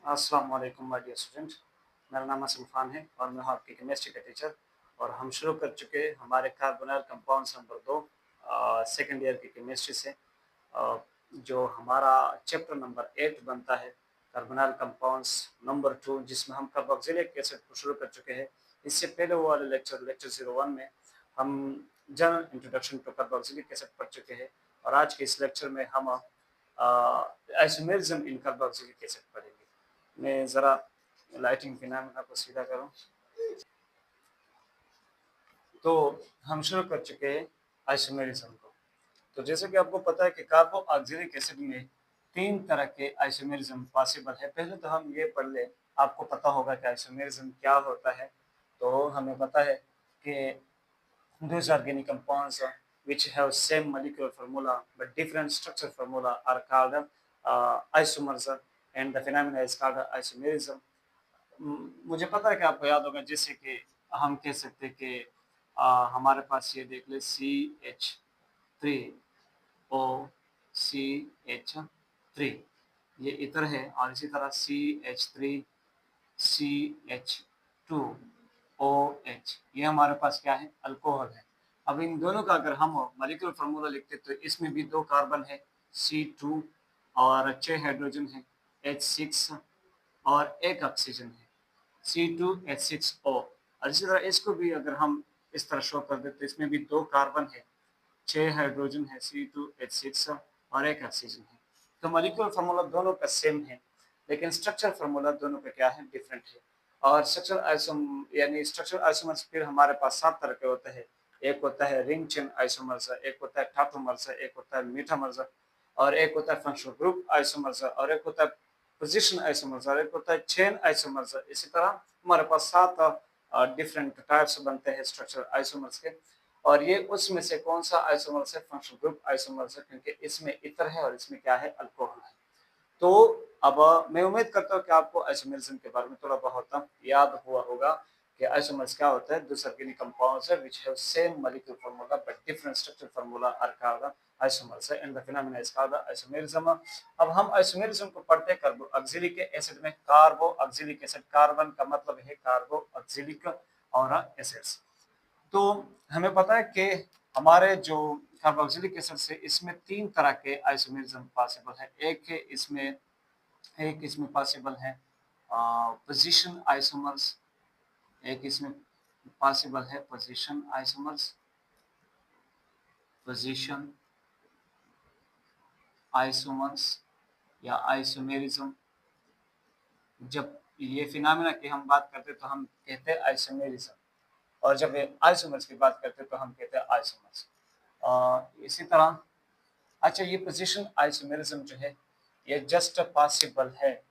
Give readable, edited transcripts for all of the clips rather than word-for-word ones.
अस्सलाम वालेकुम my dear student. मेरा नाम असलम खान है और मैं हूं आपके केमिस्ट्री का टीचर। और हम शुरू कर चुके हैं हमारे carbonyl compounds number 2 second year की केमिस्ट्री से। जो हमारा चैप्टर नंबर 8 बनता है कार्बोनाइल कंपाउंड्स नंबर 2, जिसमें हम कार्बोक्सिलिक एसिड को शुरू कर चुके हैं। इससे पहले वाले लेक्चर 01 में हम general introduction to carboxylic acid पढ़ चुके हैं। और आज के इस लेक्चर में हम आइसोमेरिज्म इन कार्बोक्सिलिक एसिड पढ़ेंगे। मैं ज़रा लाइटिंग फिनोमेना को सीधा करूं। तो हम शुरू कर चुके हैं आइसोमेरिज्म को। तो जैसे कि आपको पता है कि कार्बोक्सिलिक एसिड में 3 तरह के आइसोमेरिज्म पॉसिबल है। पहले तो हम ये पढ़ लें, आपको पता होगा कि आइसोमेरिज्म क्या होता है। तो हमें पता है कि those organic compounds which have same molecular formula but different structure formula are called isomers, and the phenomena is called isomerism. मुझे पता है कि आपको याद होगा, जैसे कि हम कह सकते हैं कि हमारे पास ये देख ले CH3OCH3, ये इतर है। और इसी तरह CH3CH2OH, ये हमारे पास क्या है, अल्कोहल है। अब इन दोनों का अगर हम मॉलिक्यूलर फार्मूला लिखते तो इसमें भी 2 कार्बन है C2 और 6 हाइड्रोजन है H6 और 1 ऑक्सीजन है C2H6O। और इसी तरह इसको भी अगर हम इस तरह शो कर देते तो इसमें भी 2 कार्बन है, 6 हाइड्रोजन है C2H6 और 1 ऑक्सीजन है। तो मॉलिक्यूलर फार्मूला दोनों का सेम है, लेकिन स्ट्रक्चर फार्मूला दोनों का क्या है, डिफरेंट है। और स्ट्रक्चर आइसोमर्स फिर हमारे पास 7 तरह के होते हैं। एक होता है रिंग चेन आइसोमर्स, एक होता है टाटोमर्स, एक होता है मीटामर्स, और एक होता है फंक्शनल ग्रुप आइसोमर्स, और एक होता है पोजीशन आइसोमर्स, और एक होता है चेन आइसोमर्स। इसी तरह हमारे पास 7 डिफरेंट टाइप्स बनते हैं स्ट्रक्चर आइसोमर्स के। और ये उसमें से कौन सा आइसोमर्स है, फंक्शनल ग्रुप आइसोमर्स है, क्योंकि इसमें इतर है और इसमें क्या है, अल्कोहल है। तो अब मैं उम्मीद करता हूँ कि आपको आइसोमेरिज्म के बारे में थोड़ा बहुत याद हुआ होगा कि आइसोमर्स क्या होता है। दूसरे ऑर्गेनिक कंपाउंड्स है which have same molecular formula but different structure formula are called isomers, and the phenomena is called isomerism. अब हम आइसोमेरिज्म को पढ़ते हैं कार्बोक्सिलिक एसिड में। कार्बोक्सिलिक एसिड, कार्बन का मतलब है कार्बोक्सिलिक और एसिड्स। तो हमें पता है कि हमारे जो कार्बोक्सिलिक एसिड से इसमें 3 तरह के आइसोमेरिज्म पॉसिबल है। एक इसमें पॉसिबल है पोजीशन आइसोमर्स, एक इसमें पॉसिबल है पोजीशन आइसोमर्स, पोजीशन आइसोमर्स या आइसोमेरिज्म। जब ये फिनोमेना की हम बात करते हैं तो हम कहते हैं आइसोमेरिज्म, और जब आइसोमर्स की बात करते हैं तो हम कहते हैं आइसोमर्स। इसी तरह अच्छा, ये पोजीशन आइसोमेरिज्म जो है ये जस्ट पॉसिबल है।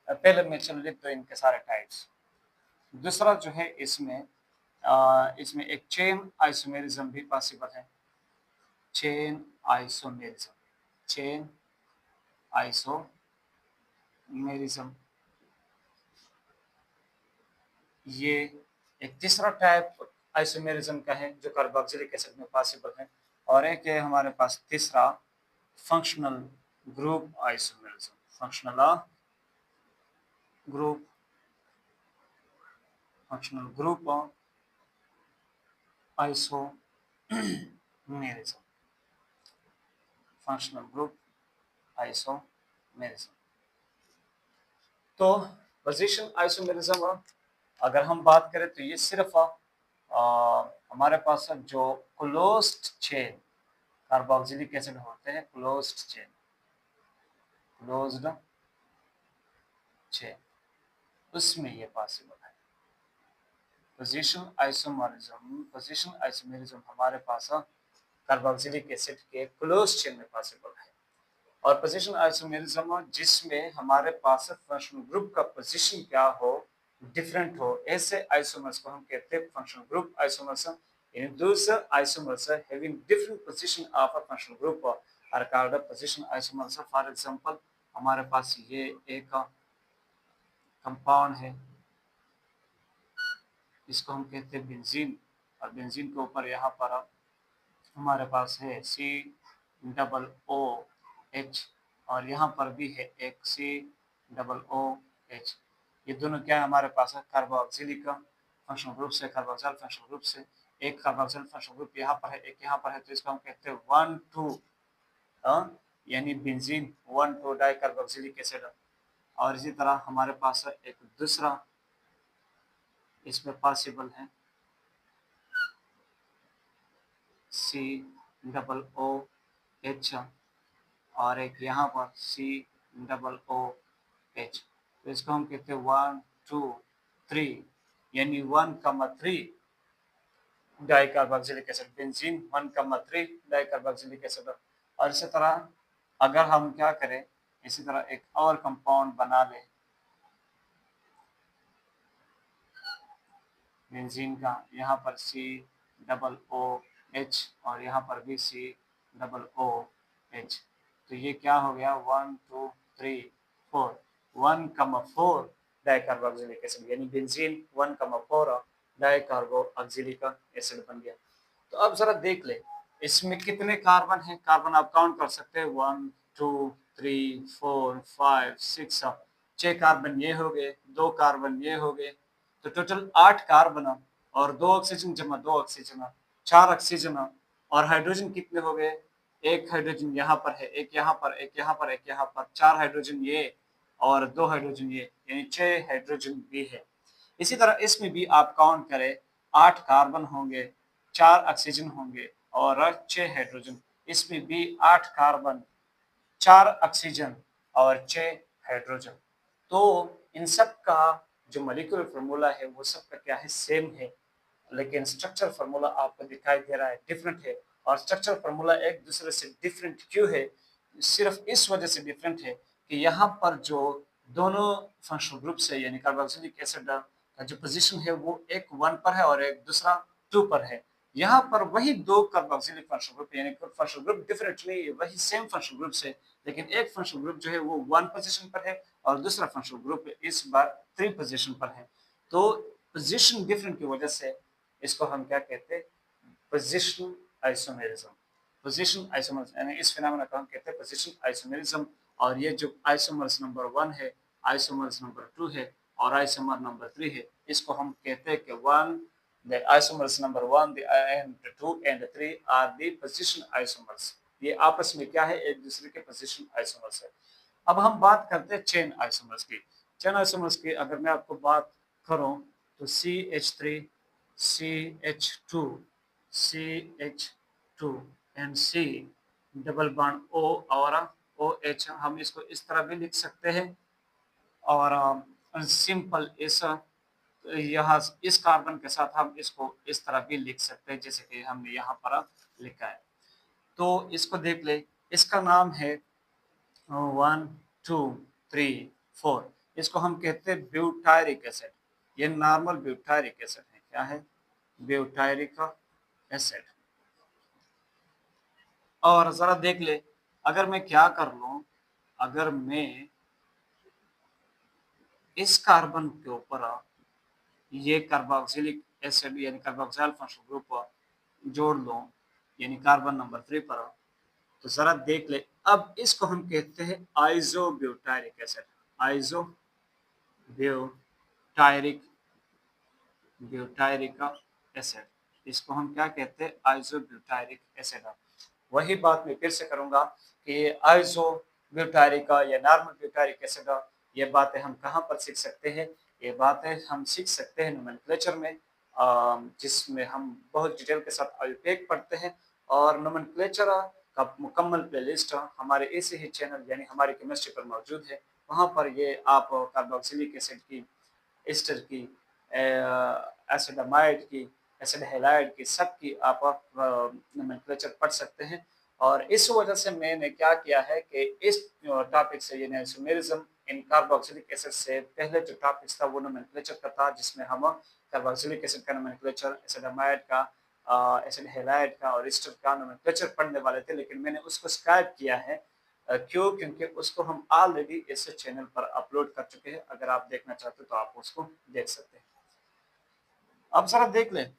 पहले मैं चल लिख दो इनके सारे टाइप्स। दूसरा जो है इसमें एक चेन आइसोमेरिज्म भी पॉसिबल है। चेन आइसोमेरिज्म, चेन आइसोमेरिज्म, ये एक तीसरा टाइप आइसोमेरिज्म का है जो कार्बोक्सिलिक एसिड में पॉसिबल है। और एक है हमारे पास तीसरा functional group isomerism, functional group functional group isomerism, functional group isomerism. तो पोजीशन आइसोमेरिज्म अगर हम बात करें तो ये सिर्फ हमारे पास जो क्लोज्ड चेन कार्बोक्सिलिक एसिड होते हैं, क्लोज्ड चेन, उसमें ये पॉसिबल है। पोजीशन आइसोमेरिज्म हमारे पास कार्बोक्सिलिक एसिड के क्लोज्ड चेन में पॉसिबल है। और पोजीशन आइसोमेरिज्म जिसमें हमारे पास फंक्शनल ग्रुप का पोजीशन क्या हो, डिफरेंट हो, ऐसे आइसोमर्स को हम कहते हैं functional group isomers. In those isomers having different position of a functional group are called position isomers. For example हमारे पास ये एक कंपाउंड है, इसको हम कहते हैं बेंजीन। और बेंजीन के ऊपर यहाँ पर हमारे पास है COOH, और यहाँ पर भी है एक COO H। ये दोनों क्या है हमारे पास है कार्बोक्सिलिक फंक्शनल ग्रुप से, कार्बोक्सिल फंक्शनल ग्रुप से। एक कार्बोक्सिल फंक्शनल ग्रुप यहाँ पर है, एक यहाँ पर है, तो इसको हम कहते हैं 1,2 यानी बेंजीन 1,2 डाइकार्बोक्सिलिक एसिड। और इसी तरह हमारे पास है एक दूसरा इसमें पॉसिबल है COOH और एक यहाँ पर COOH। तो इसको हम कहते हैं 1, 2, 3 यानी 1,3 dicarboxylic acid, benzene 1,3 dicarboxylic acid. और इसी तरह अगर हम क्या करें, इसी तरह एक और कंपाउंड बना लें बेंजीन का, यहाँ पर COOH और यहाँ पर भी COOH। तो ये क्या हो गया 1, 2, 3, 4 1,4 डाइकार्बोक्सिलिक एसिड यानी बेंजीन 1,4 डाइकार्बोक्सिलिक एसिड बन गया। तो अब जरा देख ले इसमें कितने कार्बन हैं। कार्बन आप काउंट कर सकते हैं 1, 2, 3, 4, 5, 6 6 कार्बन ये हो गए, 2 कार्बन ये हो गए, तो टोटल 8 कार्बन और 2 ऑक्सीजन जमा 2 ऑक्सीजन 4 ऑक्सीजन। और हाइड्रोजन कितने हो गए, एक हाइड्रोजन यहाँ पर है, एक यहाँ पर, एक यहाँ पर, एक यहाँ पर, 4 हाइड्रोजन ये और 2 हाइड्रोजन ये, यानी 6 हाइड्रोजन भी है। इसी तरह इसमें भी आप काउंट करें 8 कार्बन होंगे, 4 ऑक्सीजन होंगे और 6 हाइड्रोजन। इसमें भी 8 कार्बन, 4 ऑक्सीजन और 6 हाइड्रोजन। तो इन सब का जो मॉलिक्यूलर फार्मूला है वो सबका क्या है, सेम है, लेकिन स्ट्रक्चर फार्मूला आपको दिखाई दे रहा है डिफरेंट है। और स्ट्रक्चर फार्मूला एक दूसरे से डिफरेंट क्यों है, सिर्फ इस वजह से डिफरेंट है कि यहाँ पर जो दोनों फंक्शनल ग्रुप है यानी कार्बोक्सिलिक एसिड का जो पोजीशन है वो एक 1 पर है और एक दूसरा 2 पर है। यहाँ पर वही दो कार्बोक्सिलिक फंक्शनल ग्रुप यानी फंक्शनल ग्रुप डिफरेंट नहीं है, वही सेम फंक्शनल ग्रुप है, लेकिन एक फंक्शनल ग्रुप जो है वो 1 पोजीशन पर है और दूसरा फंक्शनल ग्रुप इस बार 3 पोजीशन पर है। तो पोजीशन डिफरेंट की वजह से इसको हम क्या कहते हैं, पोजीशन आइसोमेरिज्म। पोजीशन आइसोमर्स यानी इस फिनोमेना को हम कहते हैं पोजीशन आइसोमेरिज्म। और ये जो आइसोमर्स नंबर 1 है, आइसोमर्स नंबर 2 है और आइसोमर नंबर 3 है, इसको हम कहते हैं कि 1 the isomers number 1 the and 2 and 3 are the position isomers। ये आपस में क्या है, एक दूसरे के पोजीशन आइसोमर्स है। अब हम बात करते हैं चेन आइसोमर्स की। चेन आइसोमर्स की अगर मैं आपको बात करूं तो CH3 CH2 CH2 and C double bond O और OH, हम इसको इस तरह भी लिख सकते हैं। और सिंपल यहाँ इस कार्बन के साथ हम इसको इस तरह भी लिख सकते हैं जैसे कि हमने यहाँ पर लिखा है। तो इसको देख ले, इसका नाम है 1, 2, 3, 4। इसको हम कहते हैं ब्यूटायरिक एसिड। ये नॉर्मल ब्यूटायरिक एसिड है। क्या है, ब्यूटायरिक एसिड। और जरा देख ले, अगर मैं क्या कर लूं, अगर मैं इस कार्बन के ऊपर ये कार्बोक्सिलिक एसिड यानी कार्बोक्सिल फंक्शनल ग्रुप जोड़ लो यानी कार्बन नंबर 3 पर, तो जरा देख ले, अब इसको हम कहते हैं आइसोब्यूटायरिक एसिड। आइसोब्यूटायरिक ब्यूटायरिक एसिड, इसको हम क्या कहते हैं, आइसोब्यूटायरिक एसिड। वही बात मैं फिर से करूंगा कि आइसोब्यूटायरिक या नॉर्मल ब्यूटायरिक एसिड, ये बातें हम कहाँ पर सीख सकते हैं, ये बातें हम सीख सकते हैं नोमेनक्लेचर में, जिसमें हम बहुत डिटेल के साथ आयुपेक पढ़ते हैं। और नोमेनक्लेचर का मुकम्मल प्लेलिस्ट हमारे इसी ही चैनल यानी हमारी केमिस्ट्री पर मौजूद है। वहाँ पर ये आप कार्बोक्सिलिक एसिड की, एस्टर की, एसिडामाइड की, एसिड हैलाइड की, सब की आप नोमेनक्लेचर पढ़ सकते हैं। और इस वजह से मैंने क्या किया है कि इस टॉपिक से यानी आइसोमेरिज्म इन कार्बोक्सिलिक एसिड से पहले जो टॉपिक था वो नोमेनक्लेचर का था, जिसमें हम कार्बोक्सिलिक एसिड का नोमेनक्लेचर, एसिडामाइड का, एसिड हैलाइड का और एस्टर का नोमेनक्लेचर पढ़ने वाले थे, लेकिन मैंने उसको स्किप किया है। क्यों, क्योंकि उसको हम ऑलरेडी इस चैनल पर अपलोड कर चुके हैं। अगर आप देखना चाहते हो तो आप उसको देख सकते हैं। अब जरा देख लें,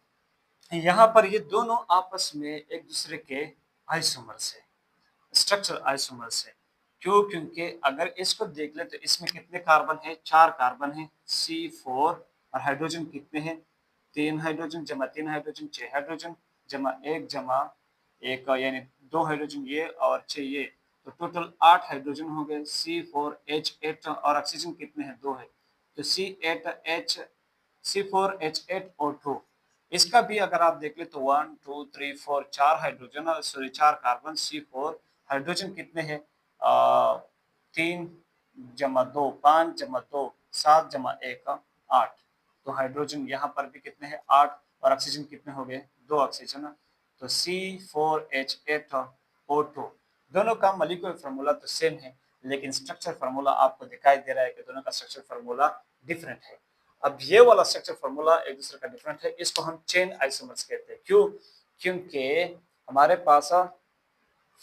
यहाँ पर ये दोनों आपस में एक दूसरे के आइसोमर्स है, स्ट्रक्चर आइसोमर्स है। क्यों? क्योंकि अगर इसको देख ले तो इसमें कितने कार्बन है? 4 कार्बन है, C4, और हाइड्रोजन कितने हैं? 3 हाइड्रोजन जमा 3 हाइड्रोजन 6 हाइड्रोजन जमा 1 यानी 2 हाइड्रोजन ये और 6 ये, तो टोटल 8 हाइड्रोजन हो गए। C4H8 और ऑक्सीजन कितने हैं? 2 है, तो C4H8O2। इसका भी अगर आप देख ले तो 1 2 3 4 4 हाइड्रोजन और सॉरी 4 कार्बन, C4 हाइड्रोजन कितने हैं? 3 जमा 2 5 जमा 2 7 जमा 1 8। तो हाइड्रोजन यहाँ पर भी कितने हैं? 8, और ऑक्सीजन कितने हो गए? 2 ऑक्सीजन। तो C4H8O2। दोनों का मॉलिक्यूलर फार्मूला तो सेम है, लेकिन स्ट्रक्चर फार्मूला आपको दिखाई दे रहा है कि दोनों का स्ट्रक्चर फार्मूला डिफरेंट है। अब ये वाला स्ट्रक्चर फार्मूला एक दूसरे का डिफरेंट है, इसको हम चेन आइसोमर्स कहते हैं। क्यों? क्योंकि हमारे पास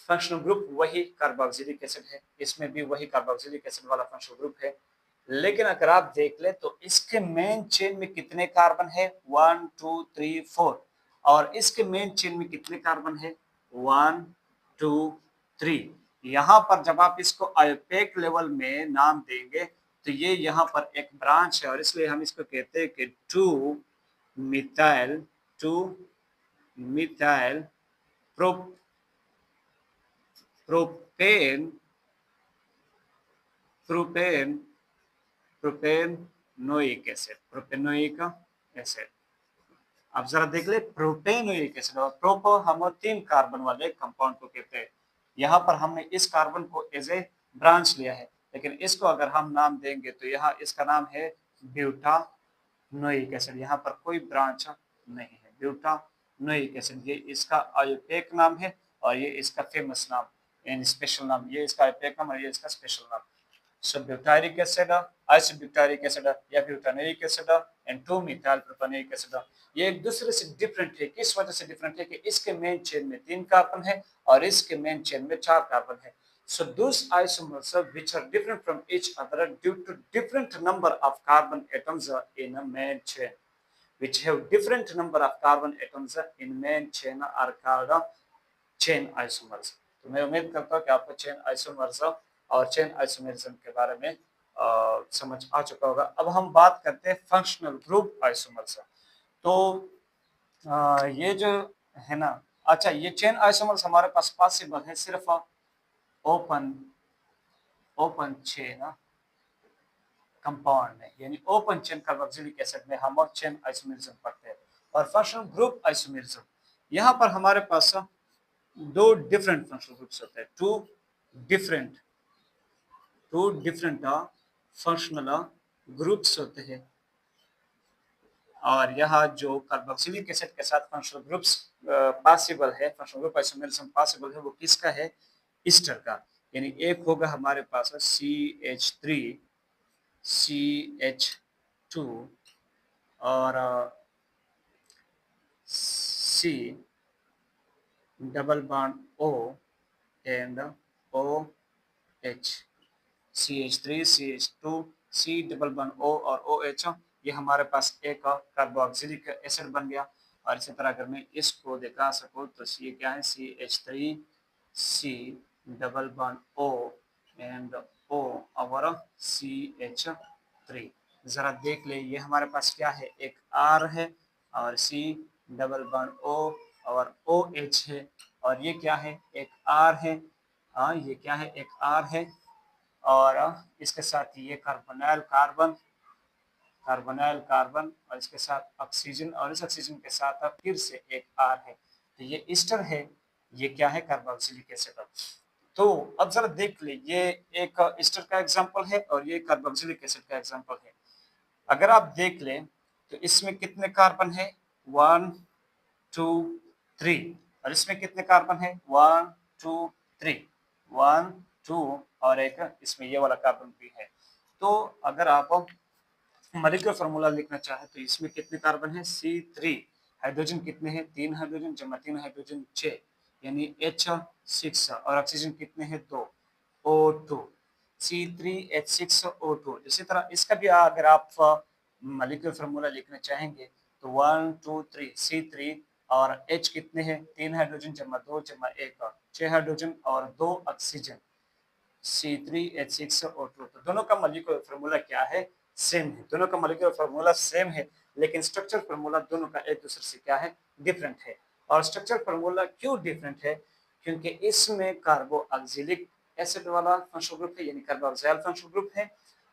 फंक्शनल ग्रुप वही कार्बोक्सिलिक एसिड है, इसमें भी वही कार्बोक्सिलिक एसिड वाला फंक्शनल ग्रुप है, लेकिन अगर आप देख ले तो इसके मेन चेन में कितने कार्बन है? 1 2 3 4, और इसके मेन चेन में कितने कार्बन है? 1 2 3। यहाँ पर जब आप इसको आयोपेक लेवल में नाम देंगे तो ये यहाँ पर एक ब्रांच है, और इसलिए हम इसको कहते हैं कि 2 methyl propane propane propanoic acid. अब जरा देख ले, प्रोपेनोइक एसिड और प्रोपो, हम 3 कार्बन वाले कंपाउंड को कहते हैं। यहाँ पर हमने इस कार्बन को एज ए ब्रांच लिया है, लेकिन इसको अगर हम नाम देंगे तो यहाँ इसका नाम है ब्यूटानोइक एसिड। यहाँ पर कोई ब्रांच नहीं है, ब्यूटानोइक एसिड ये इसका आयुर्वेदिक नाम है, और ये इसका फेमस नाम यानी स्पेशल नाम, ये इसका आयुर्वेदिक नाम और ये इसका स्पेशल नाम। So butyric acid, isobutyric acid या butanoic acid and 2 methyl propanoic acid, ये एक दूसरे से डिफरेंट है। किस वजह से डिफरेंट है? कि इसके मेन चेन में 3 कार्बन है और इसके मेन चेन में 4 कार्बन है। So those isomers which are different from each other due to different number of carbon atoms in a main chain, which have different number of carbon atoms in main chain are called chain isomers। तो मैं उम्मीद करता हूँ कि आपको chain isomers और chain isomerism के बारे में समझ आ चुका होगा। अब हम बात करते हैं फंक्शनल ग्रुप आइसोमर्स। तो ये जो है ना, अच्छा ये चेन आइसोमर्स हमारे पास पॉसिबल है सिर्फ ओपन चेन कंपाउंड में, यानी ओपन चेन कार्बोक्सिलिक एसिड में हम चेन आइसोमेरिज्म पढ़ते हैं। और फंक्शनल ग्रुप आइसोमेरिज्म, यहाँ पर हमारे पास 2 डिफरेंट फंक्शनल ग्रुप्स होते हैं, टू डिफरेंट फंक्शनल ग्रुप्स होते हैं। और यहाँ जो कार्बोक्सिलिक एसिड के साथ फंक्शनल ग्रुप्स पॉसिबल है, फंक्शनल ग्रुप आइसोमेरिज्म पॉसिबल है, वो किसका है? ईस्टर का। यानी एक होगा हमारे पास CH3 CH2 और C double bond O and OH, CH3 CH2 C double bond O और OH, ये हमारे पास एक कार्बोक्सिलिक एसिड बन गया। और इसी तरह अगर मैं इसको दिखा सकूँ तो ये क्या है? CH3 C double bond O and O और CH3। जरा देख ले, ये हमारे पास क्या है? एक R है और C डबल बॉन्ड O और OH है, और ये क्या है? एक R है, ये क्या है? एक R है, और इसके साथ ये कार्बोनाइल कार्बन और इसके साथ ऑक्सीजन, और इस ऑक्सीजन के साथ फिर से एक R है। तो ये ईस्टर है, ये क्या है? Carboxylic acid. तो अब जरा देख ले, ये एक ईस्टर का एग्जांपल है और ये कार्बोक्सिलिक एसिड का एग्जांपल है। अगर आप देख लें तो इसमें कितने कार्बन है? 1 2 3, और इसमें कितने कार्बन है? 1 2 3, 1 2, और एक इसमें ये वाला कार्बन भी है। तो अगर आप मॉलिक्यूलर फार्मूला लिखना चाहे तो इसमें कितने कार्बन है? C3, हाइड्रोजन कितने हैं? 3 हाइड्रोजन जमा 3 हाइड्रोजन 6, यानी H6, और ऑक्सीजन कितने हैं? 2, O2, C3H6O2। इसी तरह इसका भी अगर आप मॉलिक्यूलर फार्मूला लिखना चाहेंगे तो 1 2 3 C3, और H कितने हैं? 3 हाइड्रोजन जमा 2 जमा 1, 6 हाइड्रोजन और 2 ऑक्सीजन, C3H6O2। तो दोनों का मॉलिक्यूलर फार्मूला क्या है? सेम है। दोनों का मॉलिक्यूलर फार्मूला सेम है, लेकिन स्ट्रक्चर फार्मूला दोनों का एक दूसरे से क्या है? डिफरेंट है। और स्ट्रक्चर फार्मूला क्यों डिफरेंट है? क्योंकि इसमें कार्बोक्सिलिक एसिड वाला फंक्शनल ग्रुप है, यानी कार्बोक्सिल फंक्शनल ग्रुप है,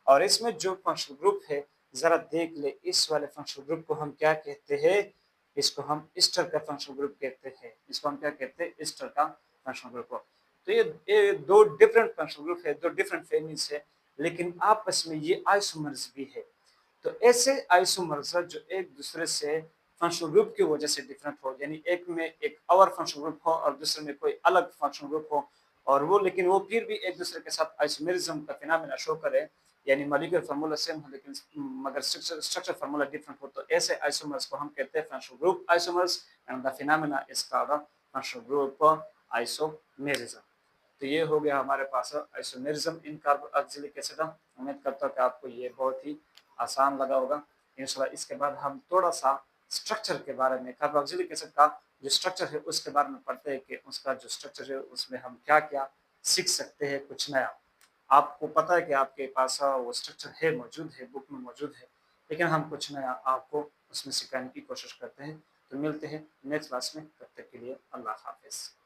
और इसमें जो फंक्शनल ग्रुप है, जरा देख ले, इस वाले फंक्शनल ग्रुप को हम क्या कहते हैं? इसको हम ईस्टर का फंक्शनल ग्रुप कहते हैं। इसको हम क्या कहते हैं? ईस्टर का फंक्शनल ग्रुप। तो ये दो डिफरेंट फंक्शनल ग्रुप है, दो डिफरेंट फैमिलीज है, लेकिन आपस में ये आइसोमर्स भी है। तो ऐसे आइसोमर्स जो एक दूसरे से फंक्शनल ग्रुप की वजह से डिफरेंट हो, यानी एक में एक और फंक्शनल ग्रुप हो और दूसरे में कोई अलग फंक्शनल ग्रुप हो, और वो लेकिन वो फिर भी एक दूसरे के साथ आइसोमेरिज्म का फिनोमेना शो करे, यानी मॉलिक्यूलर फार्मूला सेम हो लेकिन मगर स्ट्रक्चर फार्मूला डिफरेंट हो, तो ऐसे आइसोमर्स को हम कहते हैं functional group isomers, and the phenomena is called functional group isomerism. तो ये हो गया हमारे पास आइसोमेरिज्म इन कार्बोक्सिलिक एसिड। उम्मीद करता हूँ कि आपको ये बहुत ही आसान लगा होगा। इंशाल्लाह इसके बाद हम थोड़ा सा स्ट्रक्चर के बारे में, कार्बोक्सिलिक एसिड का जो स्ट्रक्चर है उसके बारे में पढ़ते हैं कि उसका जो स्ट्रक्चर है उसमें हम क्या क्या सीख सकते हैं कुछ नया। आपको पता है कि आपके पास वो स्ट्रक्चर है, मौजूद है, बुक में मौजूद है, लेकिन हम कुछ नया आपको उसमें सिखाने की कोशिश करते हैं। तो मिलते हैं नेक्स्ट क्लास में, तब तक के लिए अल्लाह हाफिज़।